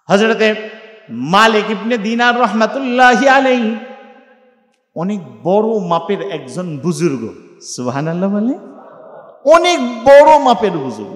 হযরতে মালিক ইবনে দিনার রাহমাতুল্লাহি আলাইহি অনেক বড় মাপের একজন বুজুর্গ। সুবহানাল্লাহ বলে, অনেক বড় মাপের বুজুর্গ।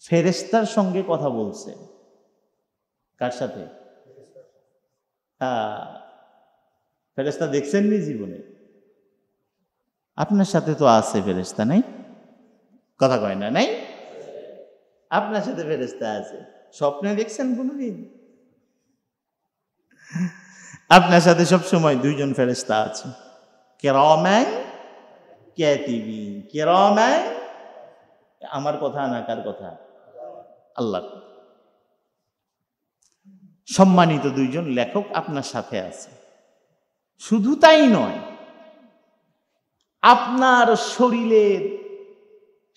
ফেরেশতার সঙ্গে কথা বলছে। কার সাথে? ফেরেশতা দেখছেন নি জীবনে? আপনার সাথে তো আছে ফেরেশতা, নাই? কথা কয় না, নাই? আপনার সাথে ফেরেশতা আছে। স্বপ্নে দেখছেন কোনদিন? আপনার সাথে সব সময় দুইজন ফেরেশতা আছে, কিরামান কাতিবিন। কিরামান, আমার কথা না, কার কথা? আল্লাহ। সম্মানিত দুইজন লেখক আপনার সাথে আছে। শুধু তাই নয়, আপনার শরীরের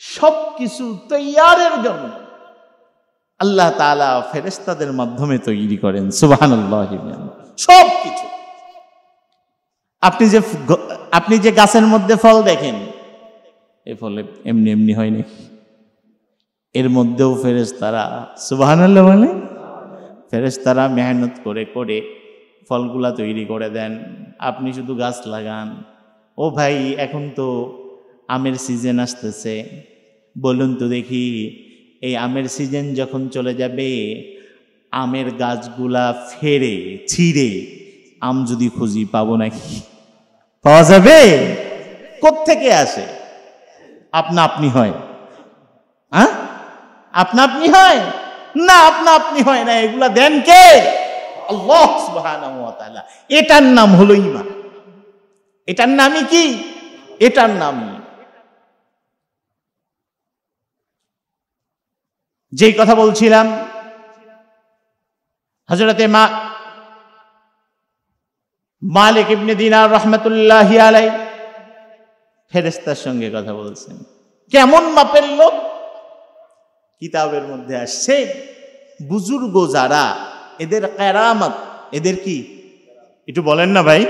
সবকিছু তৈয়ারের জন্য আল্লাহ তাআলা ফেরেশতাদের মাধ্যমে তৈরি করেন। সুবহানাল্লাহ। সবকিছু। আপনি যে গাছের মধ্যে ফল দেখেন, এই ফলে এমনি এমনি হয় নাকি? এর মধ্যেও ফেরেশতারা, সুবহানাল্লাহ বলে, ফেরেশতারা মেহনত করে করে ফলগুলা তৈরি করে দেন। আপনি শুধু গাছ লাগান। ও ভাই, এখন তো আমের সিজন আসতেছে, বলুন তো দেখি, এই আমের সিজন যখন চলে যাবে, আমের গাছগুলা ফেরে ছিঁড়ে আম যদি খুঁজি, পাবো নাকি? পাওয়া যাবে? কোত্থেকে আসে? আপনা আপনি হয়? আপনা আপনি হয় না, আপনা আপনি হয় না। এগুলা দেন কে? আল্লাহ সুবহানাহু ওয়া তাআলা। এটার নাম হলো ঈমান। এটার নামই কি? এটার নাম যেই কথা বলছিলাম, হযরতে মালিক ইবনে দিনার রাহমাতুল্লাহি আলাইহি ফেরেশতার সঙ্গে কথা বলছেন। কেমন মাপের লোক? কিতাবের মধ্যে আসছে, বুজুর্গ যারা, এদের কেরামত, এদের কি একটু বলেন না ভাই?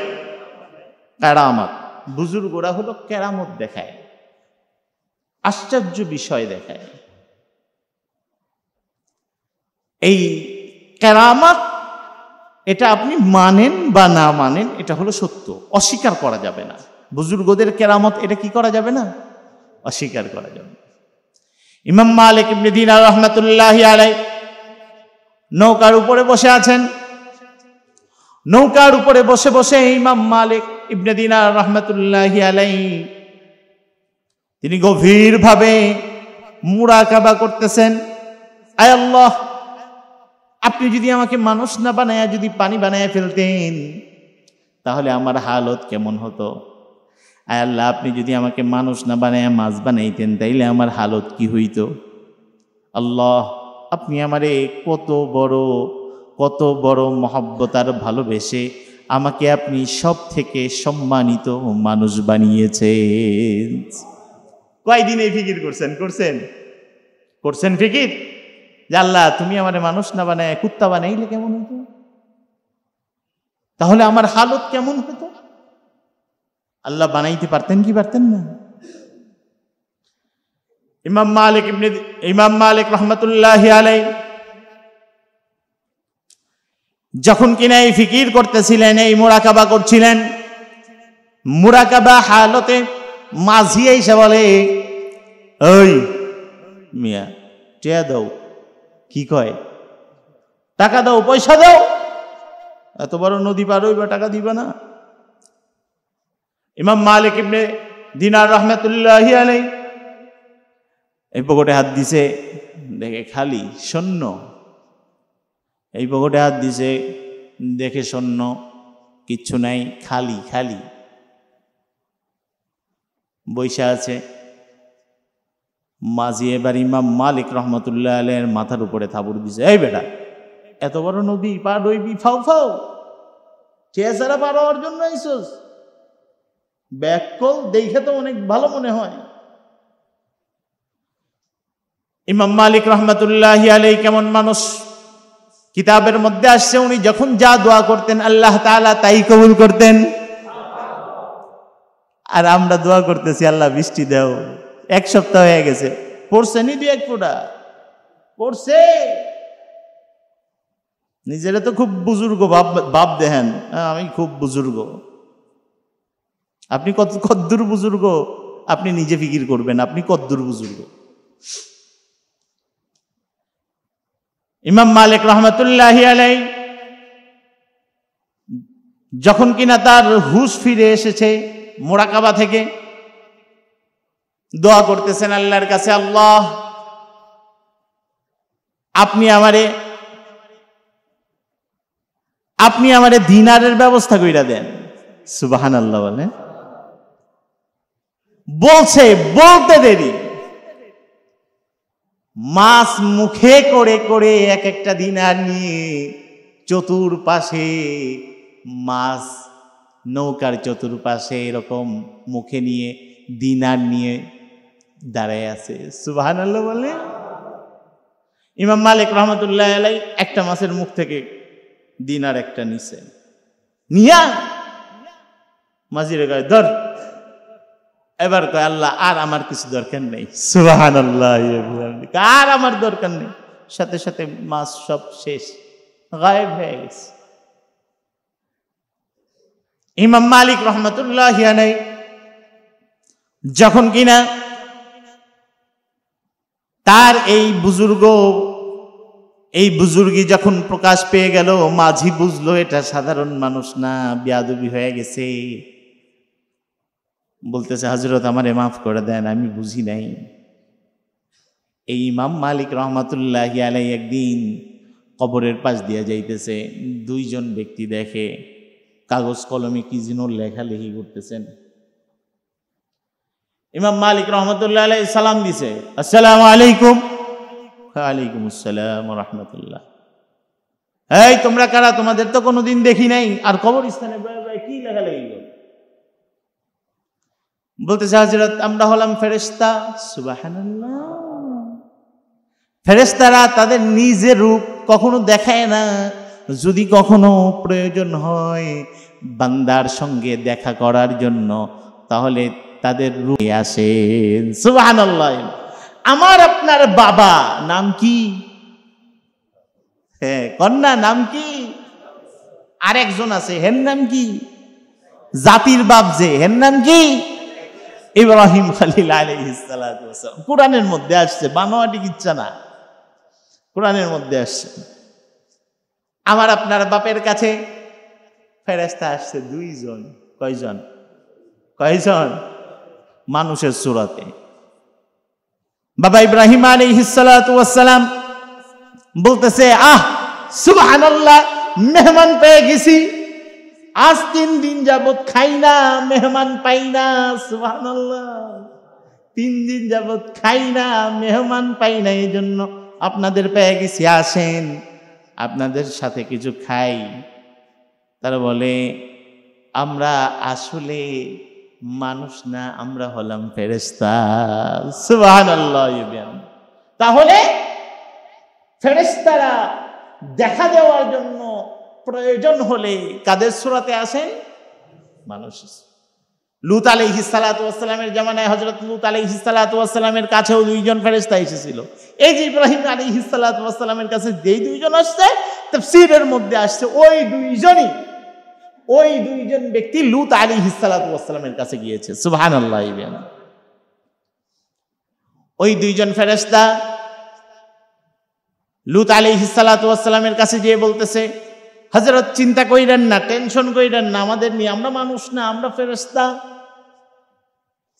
কেরামত। বুজুর্গরা হলো কেরামত দেখায়, আশ্চর্য বিষয় দেখায়। এই কেরামত, এটা আপনি মানেন বা না মানেন, এটা হলো সত্য, অস্বীকার করা যাবে না। বুজুর্গদের কেরামত, এটা কি করা যাবে না? অস্বীকার করা যাবে না। ইমাম মালিক ইবনে দিনার রাহমাতুল্লাহি আলাইহি নৌকার উপরে বসে আছেন। নৌকার উপরে বসে বসে ইমাম মালিক ইবনে দিনার রাহমাতুল্লাহি আলাইহি তিনি গভীরভাবে মুরাকাবা করতেছেন। আয় আল্লাহ, আপনি যদি আমাকে মানুষ না বানায়া যদি পানি বানায়া ফেলতেন, তাহলে আমার হালত কেমন হতো? আয় আল্লাহ, আপনি যদি আমাকে মানুষ না বানায়া মাছ বানাইতেন, তাইলে আমার হালত কি হইতো? আল্লাহ, আপনি আমারে কত বড় মহব্বত আর ভালোবেসে আমাকে আপনি সব থেকে সম্মানিত মানুষ বানিয়েছেন। কয়দিন এই ফিকির করছেন ফিকির যে আল্লাহ, তুমি আমারে মানুষ না বানায় কুত্তা বানাইলে কেমন হতো? তাহলে আমার হালত কেমন হতো? আল্লাহ বানাইতে পারতেন কি পারতেন না? ইমাম মালিক রাহমাতুল্লাহি আলাইহি যখন কিনা এই ফিকির করতেছিলেন, এই মুরাকাবা করছিলেন, মুরাকাবা হালতে মাঝি এসে বলে, ওই মিয়া, টিয়া দাও। কি কয়? টাকা দাও, পয়সা দাও। এত বড় নদী পার হইবা, টাকা দিবা না? ইমাম মালিক ইবনে দিনার রাহমাতুল্লাহি আলাইহি এই পকেটে হাত দিছে, দেখে খালি শূন্য। এই পকেটে হাত দিছে, দেখে শূন্য, কিচ্ছু নাই, খালি খালি বৈশা আছে। মাঝি এবার ইমাম মালিক রহমতুল্লাহ আলাইহির মাথার উপরে থাবুর দিছে, এই বেটা, এত বড় নদী পার হইবি ফাও ফাও, চেয়ারা পার হওয়ার জন্য আইসোস? ব্যাককল দেখে তো অনেক ভালো মনে হয়। ইমাম মালিক রহমতুল্লাহি আলাইহি কেমন মানুষ? কিতাবের মধ্যে আসছে, উনি যখন যা দোয়া করতেন আল্লাহ তাআলা তাই কবুল করতেন। আর আমরা দোয়া করতেছি, আল্লাহ বৃষ্টি দাও। এক সপ্তাহ হয়ে গেছে, পড়ছে নি দুই এক ফোঁটা? পড়ছে? নিজেরা তো খুব বুজুর্গ ভাব দেখেন, আমি খুব বুজুর্গ। আপনি কদ্দুর বুজুর্গ আপনি নিজে ফিকির করবেন, আপনি কদ্দুর বুজুর্গ। ইমাম মালিক রহমতুল্লাহি আলাইহি যখন কিনা তার হুঁশ ফিরে এসেছে মুরাকাবা থেকে, দোয়া করতেছেন আল্লাহর কাছে, আল্লাহ আপনি আমারে দিনারের ব্যবস্থা কইরা দেন। সুবহানাল্লাহ বলে। বলতে দেরি, মাছ মুখে করে করে এক একটা দিনার নিয়ে চতুর্পাশে মাছ, নৌকার চতুর্পাশে এরকম মুখে নিয়ে দিনার নিয়ে দাঁড়ায় আছে। সুবহানাল্লাহ বলে। ইমাম মালিক রহমতুল্লাহ আলাইহি একটা মাছের মুখ থেকে দিনার একটা নিছে, নিয়া মাঝিরে কয় ধর। এবার কয় আল্লাহ আর আমার কিছু দরকার নেই। সুবহানাল্লাহ, আর আমার দরকার নেই। সাথে সাথে মাছ সব শেষ, গায়েব হয়ে গেছে। ইমাম মালিক রহমতুল্লাহ আলাইহি যখন কিনা তার এই বুজুর্গি যখন প্রকাশ পেয়ে গেল, মাঝি বুঝলো এটা সাধারণ মানুষ না, বেয়াদবি হয়ে গেছে। বলতেছে হযরত আমারে মাফ করে দেন, আমি বুঝি নাই। এই ইমাম মালিক রহমতুল্লাহি আলাইহি একদিন কবরের পাশ দিয়ে যাইতেছে, দুইজন ব্যক্তি দেখে কাগজ কলমে কি যেন লেখালেখি করতেছেন। ইমাম মালিক রহমতুল্লাহ আলাইহি সালাম দিছে, আসসালামু আলাইকুম। ওয়ালাইকুম আসসালাম ওয়া রাহমাতুল্লাহ। এই তোমরা কারা? তোমাদের তো কোনোদিন দেখি নাই, আর কবরস্থানে কি লেখালেখি করো? বলতেছে হযরত আমরা হলাম ফেরেশতা। সুবহানাল্লাহ। ফেরেশতারা তাদের নিজের রূপ কখনো দেখায় না, যদি কখনো প্রয়োজন হয় বান্দার সঙ্গে দেখা করার জন্য তাহলে তাদের রূপে আসেন। সুবহানাল্লাহ। আমার আপনার বাবা নাম কি? হ্যাঁ, কন্যা নাম কি? আরেকজন আছে, হের নাম কি? জাতির বাপ যে, হের নাম কি? ইব্রাহিম খলিল আলাইহিস সালাতু ওয়াস সালাম। কোরআনের মধ্যে আসছে, বানোয়াটি কিচ্ছা না, কোরআনের মধ্যে আসছে। আমার আপনার বাপের কাছে ফেরেশতা আসছে দুইজন। কয়জন? মানুষের সূরাতে। বাবা ইব্রাহিম আলাইহিস সালাতু ওয়াস সালাম বলতেছে, সুবহানাল্লাহ, মেহমান পেয়ে গেছি। আজ 3 দিন যাবত খাই না, মেহমান পাই না। সুবহানাল্লাহ, 3 দিন যাবত খাই না, মেহমান পাই না, এই জন্য আপনাদের পেয়ে গেছি, আসেন আপনাদের সাথে কিছু খাই। তারা বলে আমরা আসলে মানুষ না, আমরা হলাম ফেরেশতা। সুবহানাল্লাহ। তাহলে ফেরেশতারা দেখা দেওয়ার জন্য প্রয়োজন হলে কাদের সূরাতে আসেন? মানুষ। লূত আলাইহিস সালাতু ওয়াস সালামের জামানায় হযরত লূত আলাইহিস সালাতু ওয়াস সালামের কাছেও 2 জন ফেরেশতা এসেছিল। এই যে ইব্রাহিম আলাইহিস সালাতু ওয়াস সালামের কাছে যেই 2 জন আসছে, তাফসীরের মধ্যে আসছে ওই 2 জন ব্যক্তি লূত আলাইহিস সালাতু ওয়াস সালামের কাছে গিয়েছে। সুবহানাল্লাহ। ওই 2 জন ফেরেশতা লূত আলাইহিস সালাতু ওয়াস সালামের কাছে গিয়ে বলতেছে, হযরত চিন্তা কইরেন না, টেনশন কইরেন না আমাদের নিয়ে, আমরা মানুষ না, আমরা ফেরেশতা।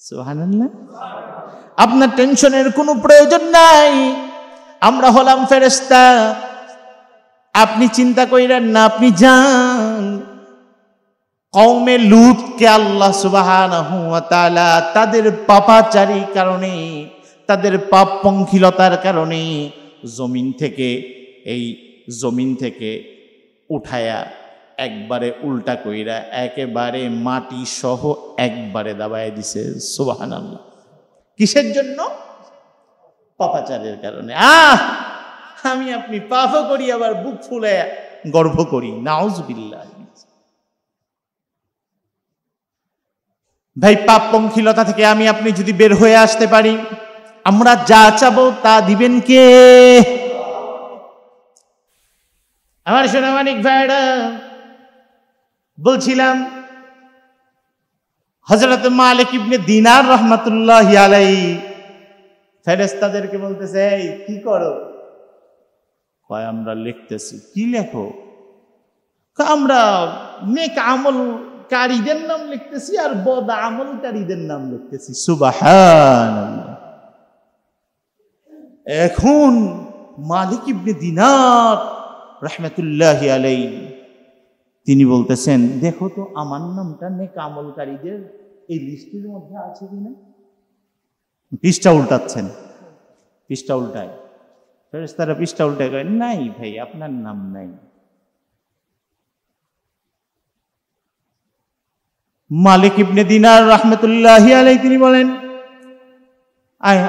সুবহানাল্লাহ। আপনার টেনশনের কোনো প্রয়োজন নাই, আমরা হলাম ফেরেশতা, আপনি চিন্তা কইরেন না, আপনি যান। কওমে লূতকে আল্লাহ সুবহানাহু ওয়া তাআলা তাদের পাপাচারী কারণে, তাদের পাপ পঙ্কিলতার কারণে জমিন থেকে উঠায়া একবারে উল্টা কইরা একেবারে মাটি সহ একবারে দাবায় দিছে। সুবহানাল্লাহ। কিসের জন্য? পাপাচারের কারণে। আমি আপনি পাপও করি, আবার বুক ফুলে গর্ব করি। নাউজুবিল্লাহ। ভাই, পাপ পঙ্কিলতা থেকে আমি আপনি যদি বের হয়ে আসতে পারি, আমরা যা চাবো তা দিবেন কে? আমার সোনামানিক ভাইরা, বলছিলাম হযরত মালিক ইবনে দিনার রাহমাতুল্লাহি আলাইহি ফেরেশতাদেরকে বলতেছে, এই কি করো? কয় আমরা লিখতেছি। কি লেখো? আমরা নেক আমলকারীদের নাম লিখতেছি আর বদ আমলকারীদের নাম লিখতেছি। সুবহানাল্লাহ। এখন মালিক ইবনে দিনার রাহমাতুল্লাহি আলাইহি তিনি বলতেছেন, দেখো তো আমার নামটা নেক আমলকারীদের এই লিস্টের মধ্যে আছে কিনা। পৃষ্ঠা উল্টাচ্ছেন, পৃষ্ঠা উল্টায়। ফেরেশতারা পৃষ্ঠা উল্টায়, কয় নাই ভাই, আপনার নাম নাই। মালিক ইবনে দিনার রাহমাতুল্লাহি আলাইহি তিনি বলেন,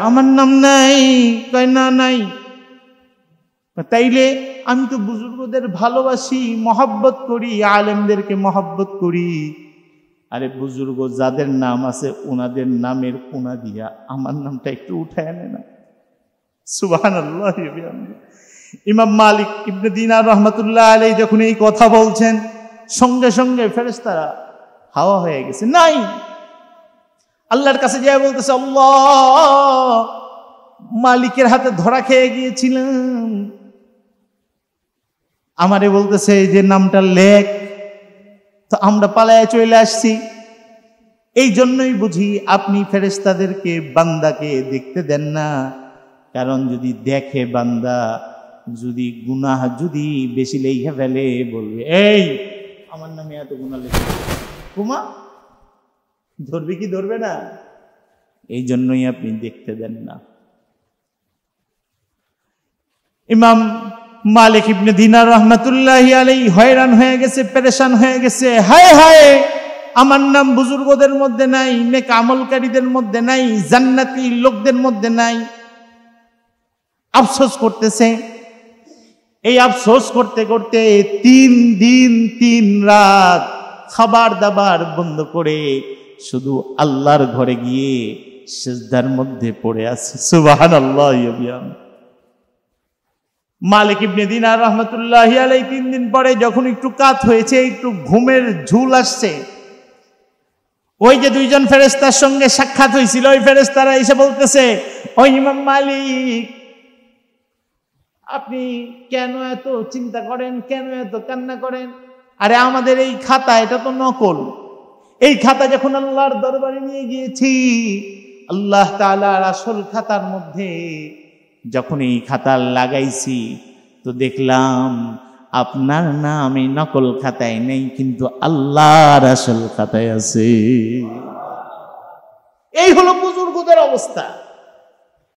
আমার নাম নাই। কয় না, নাই। তাইলে আমি তো বুজুর্গদের ভালোবাসি, মহব্বত করি, আলেমদেরকে মহব্বত করি। আরে বুজুর্গ যাদের নাম আছে ওনাদের নামের কোনা দিয়া আমার নামটা একটু উঠায় আনে না। সুবহানাল্লাহ। ইমাম মালিক ইবনে দিনার রাহমাতুল্লাহ আলাইহি যখন এই কথা বলছেন, সঙ্গে সঙ্গে ফেরেশতারা হাওয়া হয়ে গেছে, নাই। আল্লাহর কাছে যায় বলতেছে, আল্লাহ, মালিকের হাতে ধরা খেয়ে গিয়েছিলাম, আমারে বলতেছে যে নামটা লেখ। তো আমরা পালায় চলে আসছি। এই জন্যই বুঝি আপনি ফেরেশতাদেরকে বান্দাকে দেখতে দেন না। কারণ যদি দেখে বান্দা, যদি গুনাহ যদি বেশি লেখা ফেলে, বলবে এই আমার নামে এত গুনাহ লেখা, কুমা ধরবে কি ধরবে না? এই জন্যই আপনি দেখতে দেন না। ইমাম মালিক ইবনে দিনার রাহমাতুল্লাহি আলাইহি হয়রান হয়ে গেছে, পেরেশান হয়ে গেছে। হায় হায়, আমার নাম বুজুর্গদের মধ্যে নাই, নেক আমলকারীদের মধ্যে নাই, জান্নাতি লোকদের মধ্যে নাই। আফসোস করতেছে। এই আফসোস করতে করতে 3 দিন 3 রাত খাবার দাবার বন্ধ করে শুধু আল্লাহর ঘরে গিয়ে সিজদার মধ্যে পড়ে আছে। সুবহানাল্লাহ। মালিক ইবনে দিনার রাহমাতুল্লাহি আলাইহি 3 দিন পরে যখন একটু কাত হয়েছে, একটু ঘুমের ঝুল আসছে, ওই যে 2জন ফেরেশতার সঙ্গে সাক্ষাৎ হয়েছিল, ওই ফেরেশতারা এসে বলতেছে, ওই ইমাম মালিক, আপনি কেন এত চিন্তা করেন, কেন এত কান্না করেন? আরে আমাদের এই খাতা, এটা তো নকল। এই খাতা যখন আল্লাহর দরবারে নিয়ে গিয়েছি, আল্লাহ তাআলার আসল খাতার মধ্যে যখন এই খাতা লাগাইছি, তো দেখলাম আপনার নাম এই নকল খাতায় নেই, কিন্তু আল্লাহর আসল খাতায় আছে। এই হলো বুজুর্গদের অবস্থা।